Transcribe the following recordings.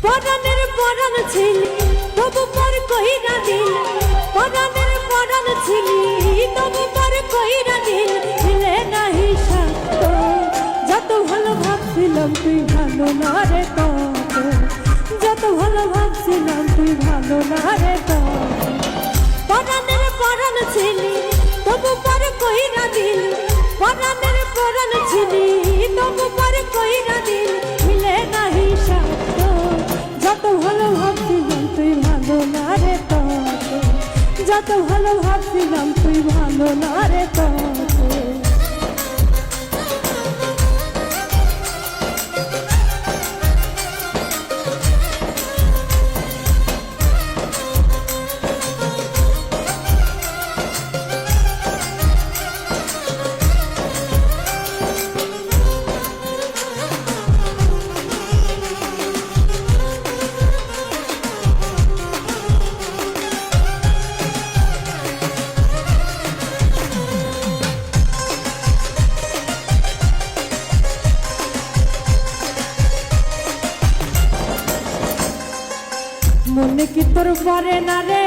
পরাণের পরাণ ছিলি তবু পর কইরা দিল, পরাণের পরাণ ছিলি তবু পর কইরা দিল, দিলে নাহি সাথ। যত ভালো ভাবছিলাম তুই ভালো না রে তত, যত ভালো ভাবছিলাম তুই ভালো না রে তত। পরাণের পরাণ ছিলি তবু পর কইরা দিল, পরাণের পরাণ ছিলি তবু পর কইরা দিল, দিলে নাহি সাথ। যত ভালো ভাবছিলাম তুই ভালো না রে তত, যত ভালো ভাবছিলাম তুই ভালো না রে তত। মনে কি তোর পরে না রে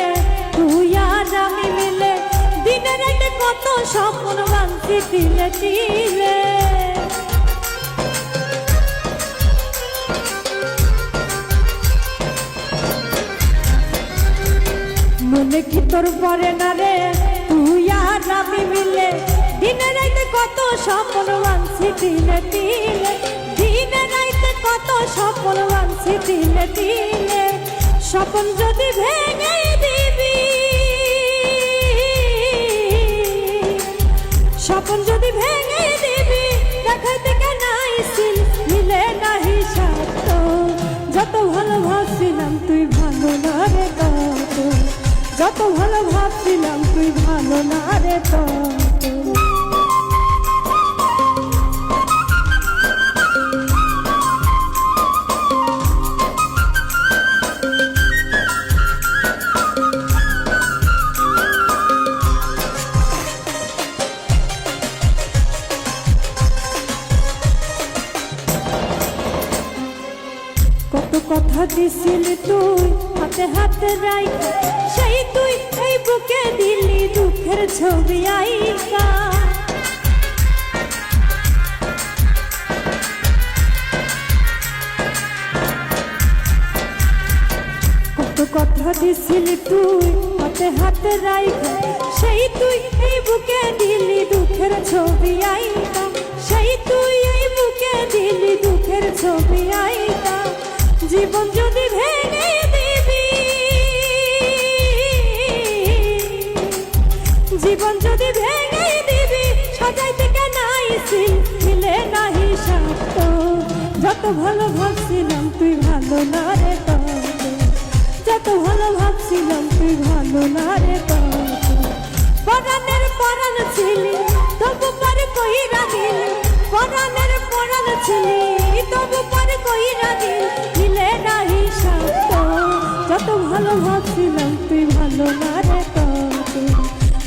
তুই আর আমি মিলে, দিনে রাতে কত স্বপ্ন ভাঙছি তিলে তিলে। মনে কি তোর পরে না রে তুই আর আমি মিলে, দিনে রাতে কত স্বপ্ন ভাঙছি তিলে তিলে, দিনে রাতে কত স্বপ্ন ভাঙছি তিলে তিলে। স্বপ্ন যদি ভেঙে দিবি, স্বপ্ন যদি ভেঙে দিবি, দেখাইতে কেন আইছিল মিলে নাহি সাথ। যত ভালো ভাবছিলাম তুই ভালো না রে তত, যত ভালো ভাবছিলাম তুই ভালো না রে তত। কত কথা দিছিলি তুই হাতে হাতে রাইখা, সেই তুই এই বুকে দিলি দুঃখের ছবি আইকা। কত কথা দিছিলি তুই হাতে হাতে রাইখা, সেই তুই এই বুকে দিলি দুঃখের ছবি আইকা, সেই তুই এই বুকে দিলি দুঃখের ছবি আইকা। জীবন যদি ভেঙে দিবি, জীবন যদি ভেঙে দিবি, সাজাইতে কেন আইছিল মিলে নাহি সাথ। যত ভালো ভাবছিলাম তুই ভালো না রে তত, যত ভালো ভাবছিলাম তুই ভালো না রে তত। পরাণের পরাণ ছিলি তবু পর কইরা দিল, পরাণের পরাণ ছিলি তবু পর কইরা দিল, দিলে নাহি সাথ। যত ভালো ভাবছিলাম তুই ভালো না রে তত,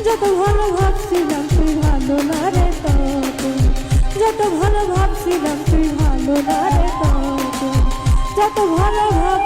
যত ভালো ভাবছিলাম তুই ভালো না রে তত, যত ভালো ভাবছিলাম তুই ভালো না রে তত, যত ভালো ভাব